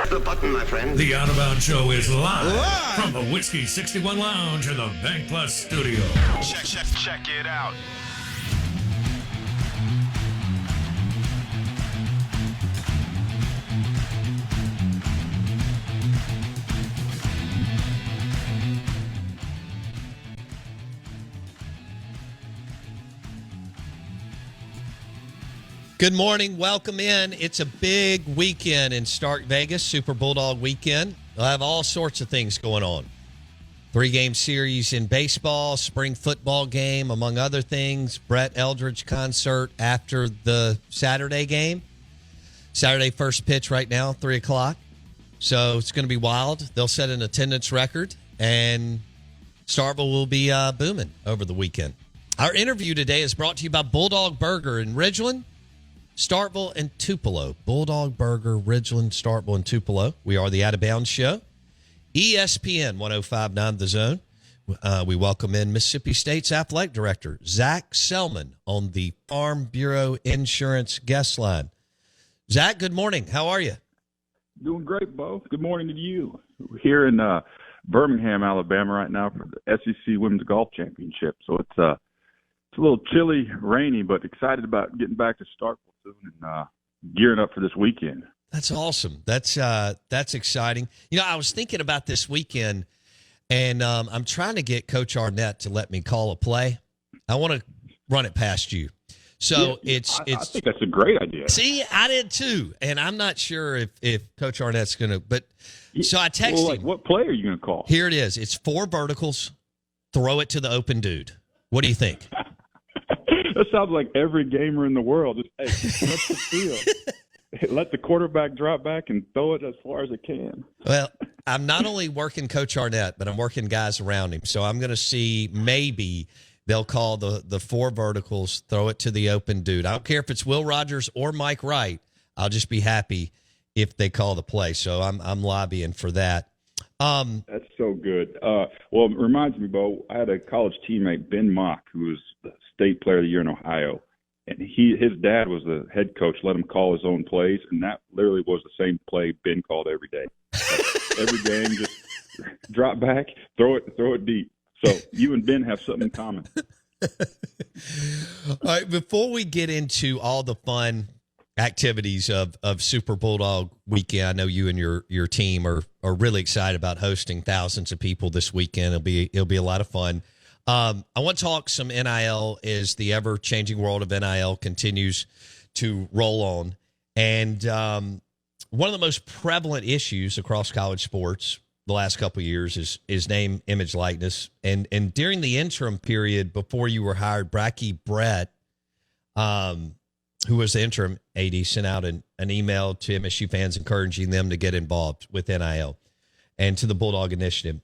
Press the button, my friend. The Out of Bounds Show is live from the Whiskey 61 Lounge in the Bank Plus studio. Check it out. Good morning. Welcome in. It's a big weekend in Stark Vegas, Super Bulldog Weekend. We'll have all sorts of things going on. 3-game series in baseball, spring football game, among other things. Brett Eldredge concert after the Saturday game. Saturday first pitch right now, 3 o'clock. So it's going to be wild. They'll set an attendance record, and Starkville will be booming over the weekend. Our interview today is brought to you by Bulldog Burger in Ridgeland, Starkville, and Tupelo. Bulldog Burger, Ridgeland, Starkville, and Tupelo. We are the Out of Bounds Show. ESPN 105.9 The Zone. We welcome in Mississippi State's Athletic Director, Zac Selmon, on the Farm Bureau Insurance guest line. Zac, good morning. How are you? Doing great, Bo. Good morning to you. We're here in Birmingham, Alabama right now for the SEC Women's Golf Championship. So it's a little chilly, rainy, but excited about getting back to Starkville soon and gearing up for this weekend. That's awesome. That's exciting. You know, I was thinking about this weekend, and I'm trying to get Coach Arnett to let me call a play. I want to run it past you. So I think that's a great idea. See, I did too, and I'm not sure if Coach Arnett's going to. But so I texted him. What play are you going to call? Here it is. It's 4 verticals. Throw it to the open dude. What do you think? That sounds like every gamer in the world. Just, hey, let the field. Let the quarterback drop back and throw it as far as it can. Well, I'm not only working Coach Arnett, but I'm working guys around him. So I'm going to see maybe they'll call the 4 verticals, throw it to the open dude. I don't care if it's Will Rogers or Mike Wright. I'll just be happy if they call the play. So I'm lobbying for that. That's so good. Well, it reminds me, Bo, I had a college teammate, Ben Mock, who was the state player of the year in Ohio. And his dad was the head coach, let him call his own plays, and that literally was the same play Ben called every day. Every game, just drop back, throw it deep. So you and Ben have something in common. All right, before we get into all the fun activities of Super Bulldog Weekend, I know you and your team are really excited about hosting thousands of people this weekend. It'll be a lot of fun. I want to talk some NIL as the ever-changing world of NIL continues to roll on. And one of the most prevalent issues across college sports the last couple of years is name, image, likeness. And during the interim period before you were hired, Bracky Brett, who was the interim AD, sent out an email to MSU fans encouraging them to get involved with NIL and to the Bulldog Initiative.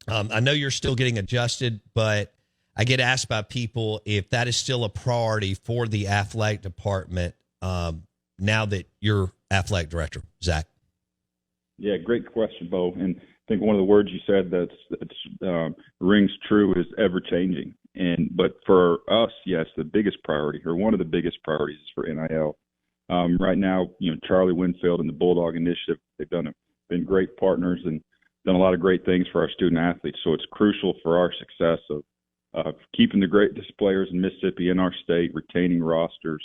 I know you're still getting adjusted, but I get asked by people if that is still a priority for the athletic department now that you're athletic director, Zac. Yeah, great question, Bo. And I think one of the words you said that's rings true is ever changing. But for us, yes, the biggest priority, or one of the biggest priorities, is for NIL. Right now, Charlie Winfield and the Bulldog Initiative, they've been great partners and done a lot of great things for our student athletes. So it's crucial for our success of keeping the greatest players in Mississippi in our state, retaining rosters,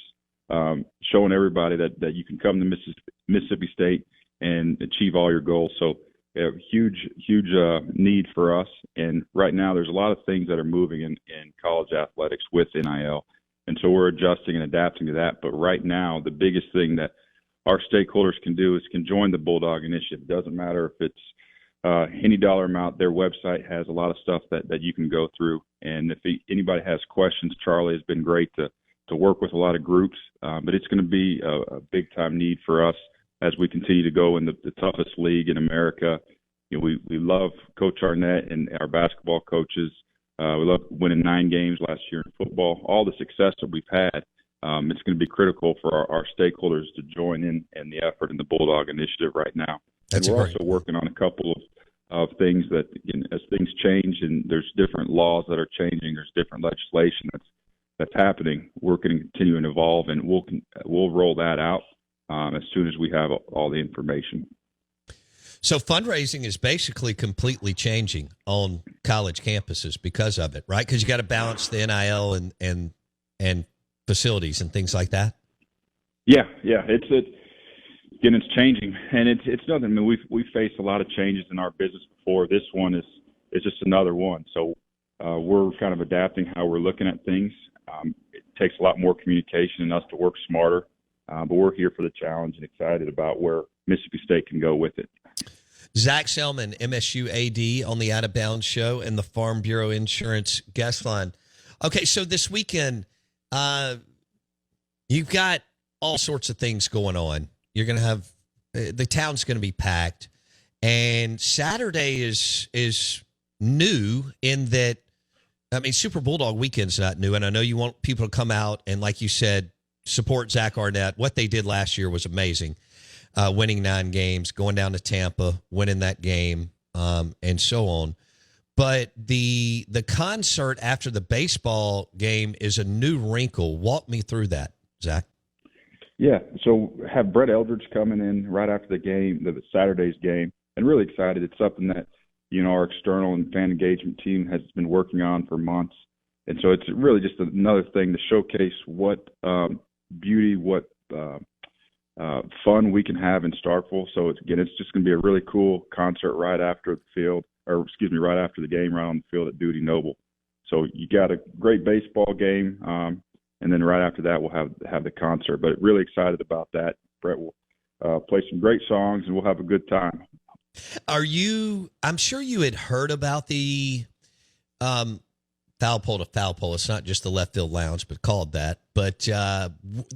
showing everybody that you can come to Mississippi State and achieve all your goals. So we have a huge need for us. And right now there's a lot of things that are moving in college athletics with NIL. And so we're adjusting and adapting to that. But right now, the biggest thing that our stakeholders can do is can join the Bulldog Initiative. It doesn't matter if it's any dollar amount. Their website has a lot of stuff that you can go through. And if anybody has questions, Charlie has been great to work with a lot of groups. But it's going to be a big-time need for us as we continue to go in the toughest league in America. We love Coach Arnett and our basketball coaches. We love winning 9 games last year in football. All the success that we've had, it's going to be critical for our stakeholders to join in the effort in the Bulldog Initiative right now. And we're also working on a couple of things that, as things change and there's different laws that are changing, there's different legislation that's happening. We're going to continue to evolve, and we'll roll that out as soon as we have all the information. So fundraising is basically completely changing on college campuses because of it, right? Because you got to balance the NIL and facilities and things like that. Yeah. Again, it's changing, and it's nothing. I mean, we've faced a lot of changes in our business before. This one is just another one. So we're kind of adapting how we're looking at things. It takes a lot more communication and us to work smarter, but we're here for the challenge and excited about where Mississippi State can go with it. Zac Selmon, MSU AD on the Out of Bounds show and the Farm Bureau Insurance guest line. Okay, so this weekend, you've got all sorts of things going on. You're going to have the town's going to be packed, and Saturday is new in that. I mean, Super Bulldog Weekend's not new, and I know you want people to come out and, like you said, support Zach Arnett. What they did last year was amazing, winning 9 games, going down to Tampa, winning that game, and so on. But the concert after the baseball game is a new wrinkle. Walk me through that, Zach. Yeah, so have Brett Eldridge coming in right after the game, the Saturday's game, and really excited. It's something that our external and fan engagement team has been working on for months. And so it's really just another thing to showcase what beauty, what fun we can have in Starkville. So it's just going to be a really cool concert right after right after the game, right on the field at Duty Noble. So you got a great baseball game, and then right after that we'll have the concert. But really excited about that. Brett will play some great songs, and we'll have a good time. I'm sure you had heard about the foul pole to foul pole. It's not just the left field lounge, but called that. But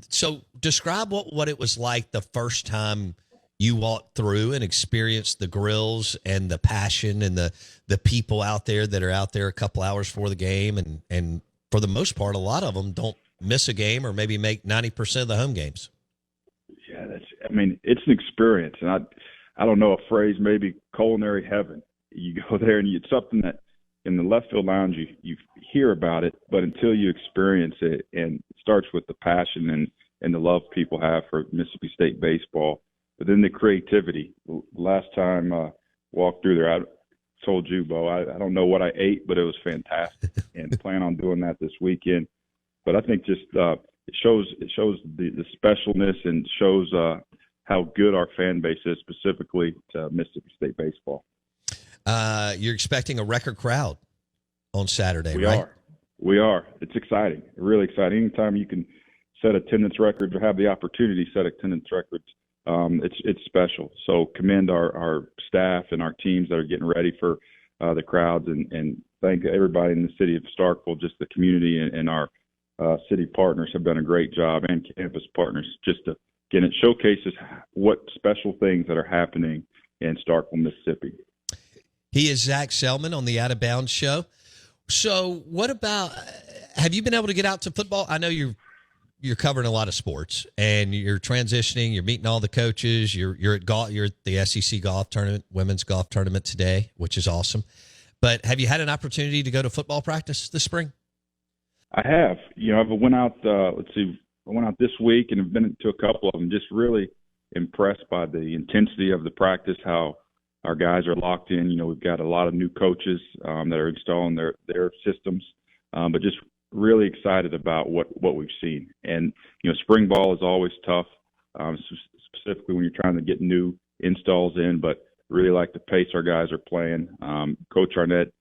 so describe what it was like the first time you walked through and experienced the grills and the passion and the people out there that are out there a couple hours before the game. And for the most part, a lot of them don't miss a game or maybe make 90% of the home games. Yeah, it's an experience. And I don't know, a phrase, maybe culinary heaven. You go there and it's something that in the left field lounge, you hear about it, but until you experience it, and it starts with the passion and the love people have for Mississippi State baseball, but then the creativity. Last time I walked through there, I told you, Bo, I don't know what I ate, but it was fantastic, and plan on doing that this weekend. But I think just it shows the specialness and shows how good our fan base is, specifically to Mississippi State baseball. You're expecting a record crowd on Saturday, right? We are. It's exciting, really exciting. Anytime you can set attendance records or have the opportunity to set attendance records, it's special. So commend our staff and our teams that are getting ready for the crowds, and thank everybody in the city of Starkville, just the community and our city partners have done a great job, and campus partners, just to, again, it showcases what special things that are happening in Starkville, Mississippi. He is Zac Selmon on the Out of Bounds show. So what about, have you been able to get out to football? I know you're covering a lot of sports and you're transitioning, you're meeting all the coaches, you're at golf, you're at the SEC golf tournament, women's golf tournament today, which is awesome. But have you had an opportunity to go to football practice this spring? I have. I went out, I went out this week and have been to a couple of them, just really impressed by the intensity of the practice, how our guys are locked in. We've got a lot of new coaches that are installing their systems, but just really excited about what we've seen. And, spring ball is always tough, specifically when you're trying to get new installs in, but really like the pace our guys are playing. Coach Arnett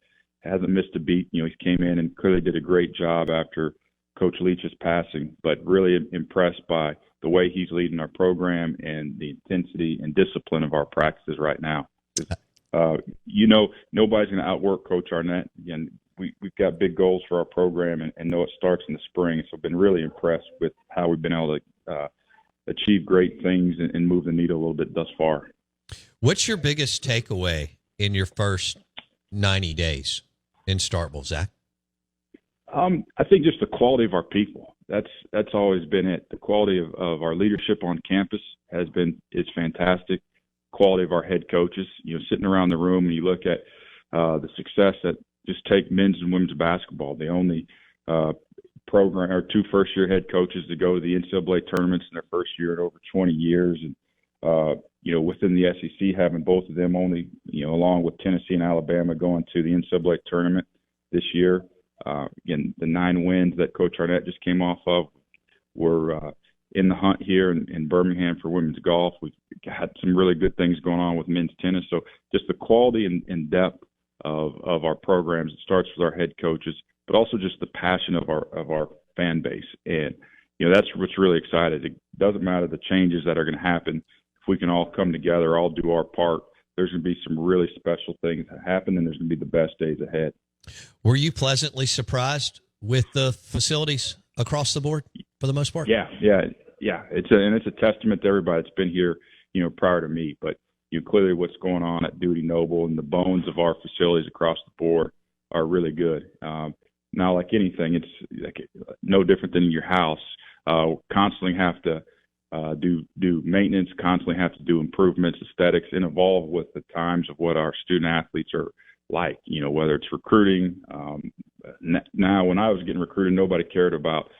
hasn't missed a beat. He came in and clearly did a great job after Coach Leach's passing, but really impressed by the way he's leading our program and the intensity and discipline of our practices right now. Nobody's going to outwork Coach Arnett. Again, we've got big goals for our program, and know it starts in the spring. So I've been really impressed with how we've been able to achieve great things and move the needle a little bit thus far. What's your biggest takeaway in your first 90 days in Starkville, Zach? I think just the quality of our people. That's always been it. The quality of our leadership on campus is fantastic. Quality of our head coaches, sitting around the room and you look at the success that just take men's and women's basketball. The only program or 2 first-year head coaches to go to the NCAA tournaments in their first year in over 20 years. And within the SEC, having both of them only, along with Tennessee and Alabama going to the NCAA tournament this year. Again, the 9 wins that Coach Arnett just came off of were in the hunt here in Birmingham for women's golf. We've had some really good things going on with men's tennis. So just the quality and depth of our programs, it starts with our head coaches, but also just the passion of our fan base. And, that's what's really exciting. It doesn't matter the changes that are going to happen. If we can all come together, all do our part, there's going to be some really special things that happen, and there's going to be the best days ahead. Were you pleasantly surprised with the facilities across the board for the most part? Yeah. It's a testament to everybody that's been here, prior to me. But clearly, what's going on at Duty Noble and the bones of our facilities across the board are really good. Now, like anything, it's like no different than in your house. Constantly have to do maintenance, constantly have to do improvements, aesthetics, and evolve with the times of what our student athletes are like. Whether it's recruiting. Now, when I was getting recruited, nobody cared about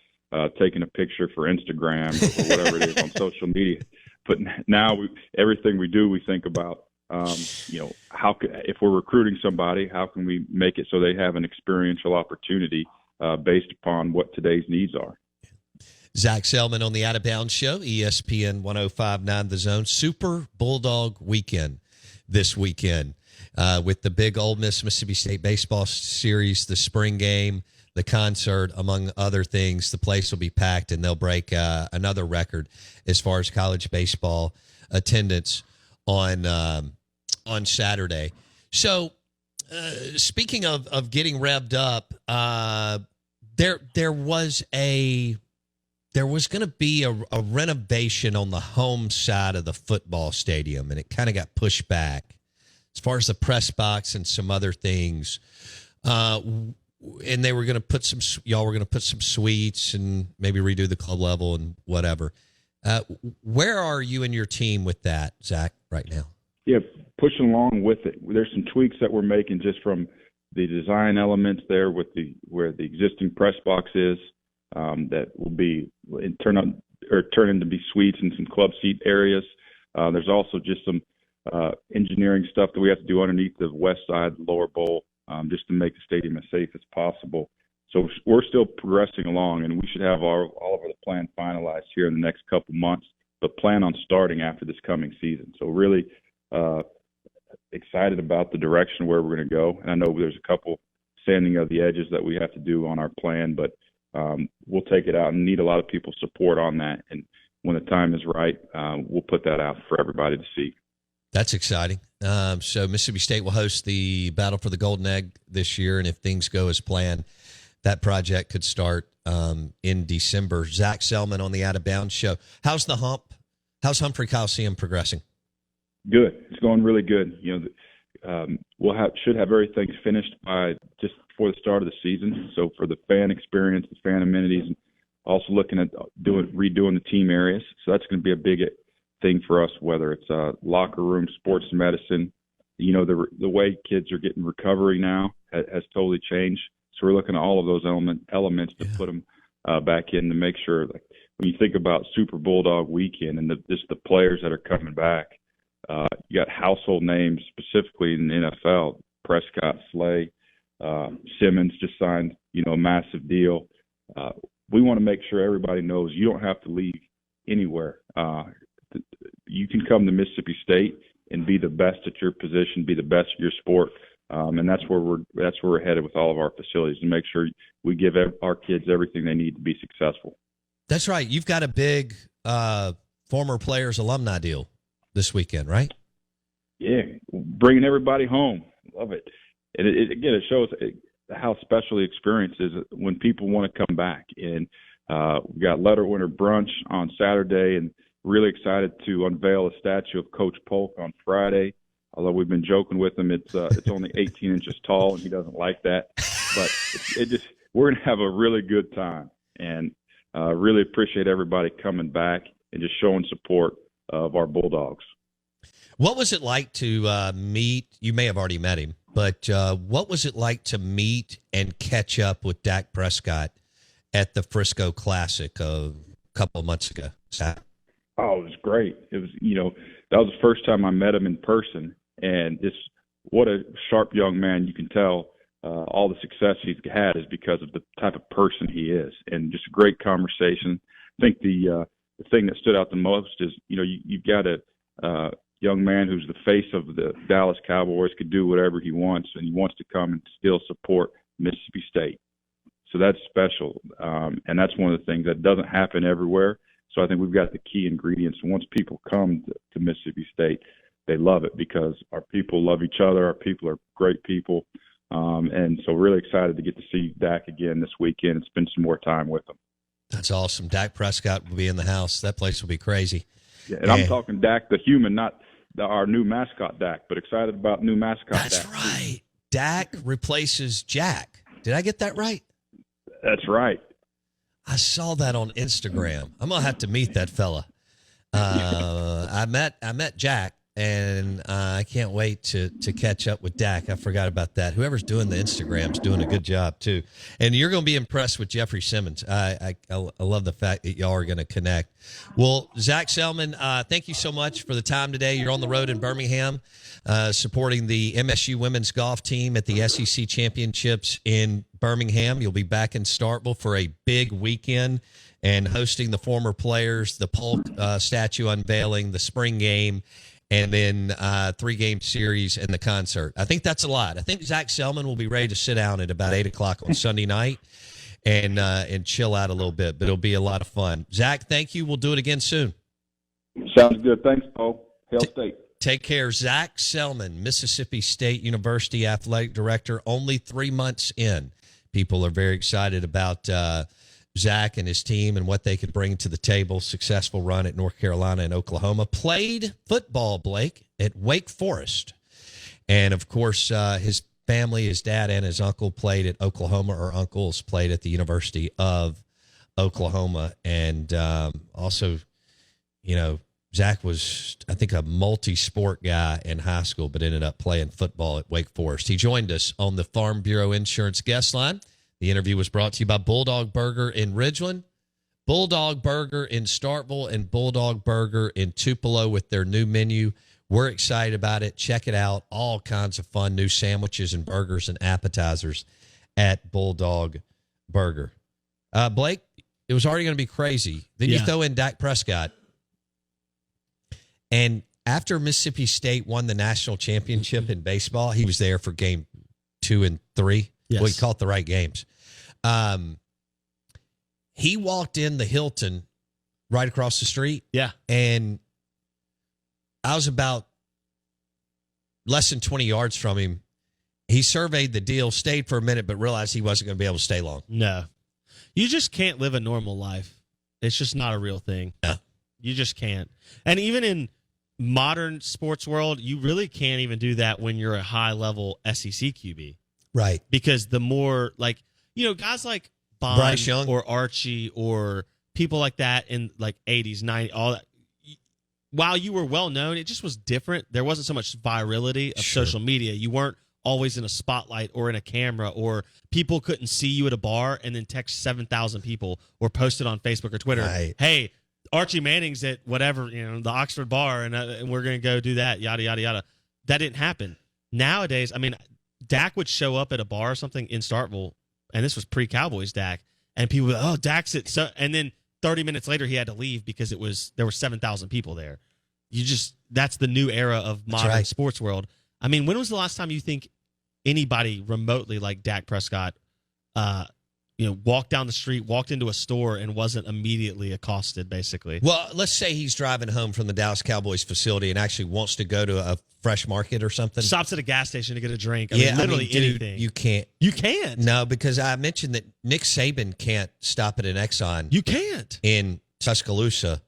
taking a picture for Instagram or whatever it is on social media. But now everything we do, we think about, if we're recruiting somebody, how can we make it so they have an experiential opportunity based upon what today's needs are. Zac Selmon on the Out of Bounds Show, ESPN 105.9 The Zone. Super Bulldog Weekend this weekend with the big Ole Miss Mississippi State baseball series, the spring game, the concert, among other things. The place will be packed, and they'll break another record as far as college baseball attendance on Saturday. So, speaking of getting revved up, there was going to be a renovation on the home side of the football stadium, and it kind of got pushed back as far as the press box and some other things. And they were going to put y'all were going to put some suites and maybe redo the club level and whatever. Where are you and your team with that, Zach, right now? Yeah, pushing along with it. There's some tweaks that we're making just from the design elements there with where the existing press box is. That will turn into be suites and some club seat areas. There's also just some engineering stuff that we have to do underneath the west side, lower bowl, just to make the stadium as safe as possible. So we're still progressing along, and we should have all of the plan finalized here in the next couple months, but plan on starting after this coming season. So really excited about the direction where we're going to go. And I know there's a couple sanding of the edges that we have to do on our plan, but we'll take it out and need a lot of people's support on that. And when the time is right, we'll put that out for everybody to see. That's exciting. So Mississippi State will host the Battle for the Golden Egg this year, and if things go as planned, that project could start in December. Zac Selmon on the Out of Bounds Show. How's the hump? How's Humphrey Coliseum progressing? Good. It's going really good. Should have everything finished by just before the start of the season. So for the fan experience, the fan amenities, and also looking at redoing the team areas. So that's going to be a big thing for us, whether it's locker room, sports medicine. The way kids are getting recovery now has totally changed. So we're looking at all of those elements to put them back in to make sure. Like when you think about Super Bulldog Weekend and just the players that are coming back, you got household names specifically in the NFL. Prescott, Slay, Simmons just signed, a massive deal. We want to make sure everybody knows you don't have to leave anywhere. You can come to Mississippi State and be the best at your position, be the best at your sport, and that's where we're headed with all of our facilities, to make sure we give our kids everything they need to be successful. That's right. You've got a big former players alumni deal this weekend, right? Yeah, bringing everybody home. Love it. And it shows how special the experience is when people want to come back. And we got letter winter brunch on Saturday, and really excited to unveil a statue of Coach Polk on Friday. Although we've been joking with him, it's only 18 inches tall, and he doesn't like that. But we're gonna have a really good time, and really appreciate everybody coming back and just showing support of our Bulldogs. What was it like to meet? You may have already met him, but what was it like to meet and catch up with Dak Prescott at the Frisco Classic a couple of months ago? Oh, it was great. It was, that was the first time I met him in person, and just what a sharp young man. You can tell all the success he's had is because of the type of person he is, and just a great conversation. I think the thing that stood out the most is, you've got a young man who's the face of the Dallas Cowboys, could do whatever he wants, and he wants to come and still support Mississippi State. So that's special, and that's one of the things that doesn't happen everywhere. So I think we've got the key ingredients. Once people come to Mississippi State, they love it because our people love each other. Our people are great people. And so really excited to get to see Dak again this weekend and spend some more time with him. That's awesome. Dak Prescott will be in the house. That place will be crazy. Yeah, and I'm talking Dak the human, not our new mascot Dak, but excited about new mascot That's Dak. That's right. Dak replaces Jack. Did I get that right? That's right. I saw that on Instagram. I'm gonna have to meet that fella. I met Jack, and I can't wait to catch up with Dak. I forgot about that. Whoever's doing the Instagram's doing a good job too, and you're going to be impressed with Jeffrey Simmons. I love the fact that y'all are going to connect. Well, Zac Selmon, thank you so much for the time today. You're on the road in Birmingham, supporting the MSU women's golf team at the SEC Championships in Birmingham. You'll be back in Starkville for a big weekend and hosting the former players, the Polk statue unveiling, the spring game, and then 3-game series and the concert. I think that's a lot. I think Zac Selmon will be ready to sit down at about 8 o'clock on Sunday night and chill out a little bit, but it'll be a lot of fun. Zac, thank you. We'll do it again soon. Sounds good. Thanks, Paul. Hail State. Take care. Zac Selmon, Mississippi State University Athletic Director, only 3 months in. People are very excited about Zac and his team and what they could bring to the table. Successful run at North Carolina and Oklahoma. Played football, Blake, at Wake Forest. And, of course, his family, his dad and his uncle played at Oklahoma, or uncles played at the University of Oklahoma. And also, Zac was, I think, a multi-sport guy in high school, but ended up playing football at Wake Forest. He joined us on the Farm Bureau Insurance guest line. The interview was brought to you by Bulldog Burger in Ridgeland, Bulldog Burger in Starkville, and Bulldog Burger in Tupelo with their new menu. We're excited about it. Check it out. All kinds of fun new sandwiches and burgers and appetizers at Bulldog Burger. Blake, it was already going to be crazy. Then you throw in Dak Prescott. And after Mississippi State won the national championship in baseball, he was there for game 2 and 3. Yes. Well, he called the right games. He walked in the Hilton right across the street. Yeah. And I was about less than 20 yards from him. He surveyed the deal, stayed for a minute, but realized he wasn't going to be able to stay long. No. You just can't live a normal life. It's just not a real thing. No. You just can't. And even in modern sports world, you really can't even do that when you're a high-level SEC QB. Right. Because the more, guys like Bond Bryce Young or Archie or people like that in, 80s, 90s, all that, while you were well-known, it just was different. There wasn't so much virality of social media. You weren't always in a spotlight or in a camera, or people couldn't see you at a bar and then text 7,000 people or post it on Facebook or Twitter. Right. Hey, Archie Manning's at whatever, the Oxford bar, and we're going to go do that, yada, yada, yada. That didn't happen. Nowadays, Dak would show up at a bar or something in Starkville, and this was pre-Cowboys Dak, and people would, oh, Dak's it. So, and then 30 minutes later, he had to leave because there were 7,000 people there. That's the new era of modern sports world. When was the last time you think anybody remotely like Dak Prescott, walked down the street, walked into a store, and wasn't immediately accosted, basically? Well, let's say he's driving home from the Dallas Cowboys facility and actually wants to go to a fresh market or something. Stops at a gas station to get a drink. Literally anything. You can't. You can't. No, because I mentioned that Nick Saban can't stop at an Exxon. You can't. In Tuscaloosa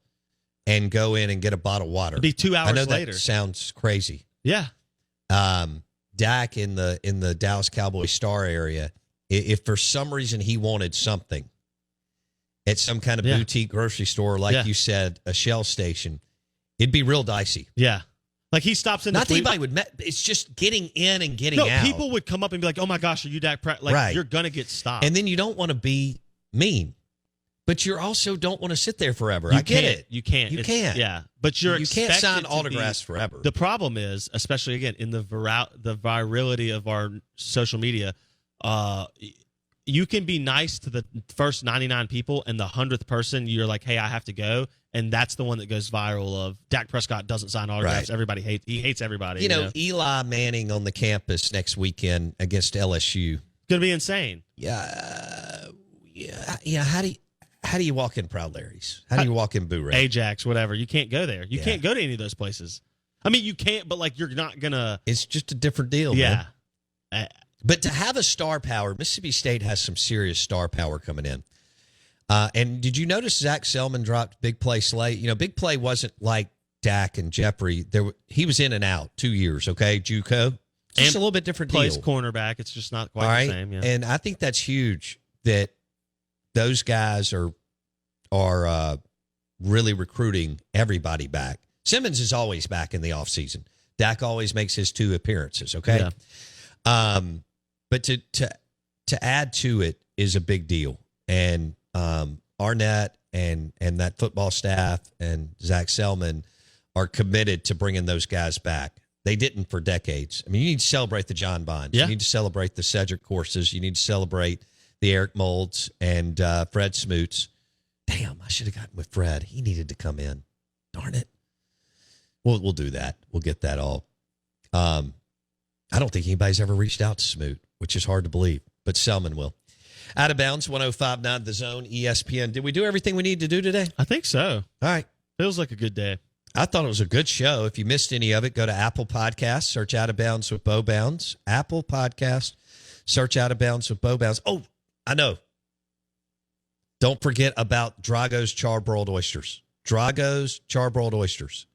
and go in and get a bottle of water. It'd be 2 hours I know later. That sounds crazy. Yeah. Dak in the Dallas Cowboys star area, if for some reason he wanted something at some kind of boutique grocery store, like you said, a Shell station, it'd be real dicey. Yeah. He stops in. Not that anybody would. It's just getting in and getting out. People would come up and be like, "Oh my gosh, are you Dak Prescott?" You're gonna get stopped. And then you don't want to be mean. But you also don't want to sit there forever. You I get can't. it. You can't. You It's- can't. Yeah, but you can't sign autographs forever. The problem is, especially again in the virality of our social media, you can be nice to the first 99 people, and the 100th person you're like, "Hey, I have to go," and that's the one that goes viral. Of Dak Prescott doesn't sign autographs. Right. Everybody hates everybody. You know, Eli Manning on the campus next weekend against LSU. Gonna be insane. Yeah. How do you walk in Proud Larry's? How do you walk in Boo Ray? Ajax, whatever. You can't go there. You can't go to any of those places. I mean, you can't, but like you're not gonna. It's just a different deal. Yeah. Man. But to have a star power, Mississippi State has some serious star power coming in. And did you notice Zac Selmon dropped big play slate? You know, big play wasn't like Dak and Jeffrey. He was in and out 2 years. Okay, JUCO. Just a little bit different Plays deal. cornerback. It's just not quite the same. Yeah. And I think that's huge that those guys are really recruiting everybody back. Simmons is always back in the offseason. Dak always makes his 2 appearances, okay? Yeah. But to add to it is a big deal. And Arnett and that football staff and Zac Selmon are committed to bringing those guys back. They didn't for decades. I mean, you need to celebrate the John Bonds. Yeah. You need to celebrate the Cedric Courses. You need to celebrate the Eric Molds and Fred Smoots. Damn, I should have gotten with Fred. He needed to come in. Darn it. We'll do that. We'll get that all. I don't think anybody's ever reached out to Smoot, which is hard to believe, but Selmon will. Out of Bounds, 105.9 The Zone, ESPN. Did we do everything we need to do today? I think so. All right. Feels like a good day. I thought it was a good show. If you missed any of it, go to Apple Podcasts, search Out of Bounds with Bo Bounds. Apple Podcast, search Out of Bounds with Bo Bounds. Oh, I know. Don't forget about Drago's Charbroiled Oysters. Drago's Charbroiled Oysters.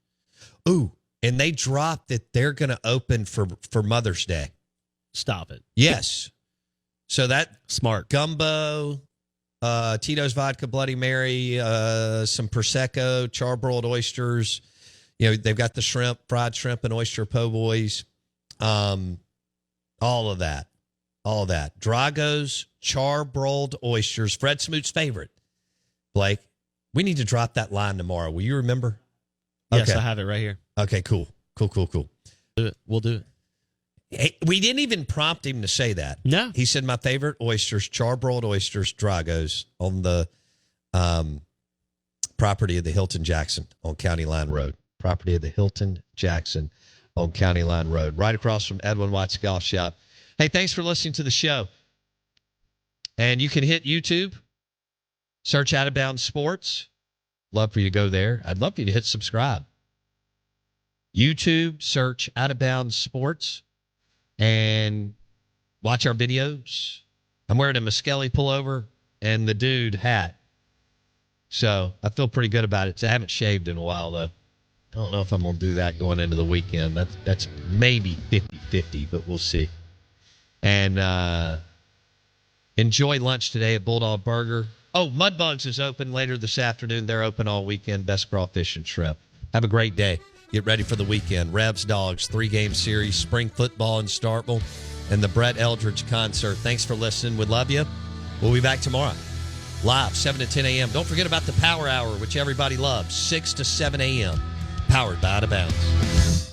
Ooh, and they dropped that they're going to open for Mother's Day. Stop it. Yes. So that Smart. Gumbo, Tito's Vodka Bloody Mary, some Prosecco, charbroiled oysters. You know, they've got the shrimp, fried shrimp and oyster po' boys. All of that. Drago's Charbroiled Oysters. Fred Smoot's favorite. Blake, we need to drop that line tomorrow. Will you remember? Yes, Okay. I have it right here. Okay, cool. Do it. We'll do it. Hey, we didn't even prompt him to say that. No. He said my favorite oysters, charbroiled oysters, Drago's, on the property of the Hilton Jackson on County Line Road. Property of the Hilton Jackson on County Line Road, right across from Edwin White's Golf Shop. Hey, thanks for listening to the show. And you can hit YouTube, search Out of Bounds Sports. Love for you to go there. I'd love for you to hit subscribe. YouTube, search Out of Bounds Sports and watch our videos. I'm wearing a Muskelly pullover and the dude hat. So I feel pretty good about it. I haven't shaved in a while, though. I don't know if I'm going to do that going into the weekend. That's maybe 50-50, but we'll see. And enjoy lunch today at Bulldog Burger. Oh, Mudbugs is open later this afternoon. They're open all weekend. Best crawfish and shrimp. Have a great day. Get ready for the weekend. Rebs Dogs 3-game series, spring football in Starkville, and the Brett Eldridge concert. Thanks for listening. We love you. We'll be back tomorrow. Live, 7 to 10 a.m. Don't forget about the Power Hour, which everybody loves, 6 to 7 a.m. Powered by Out of Bounds.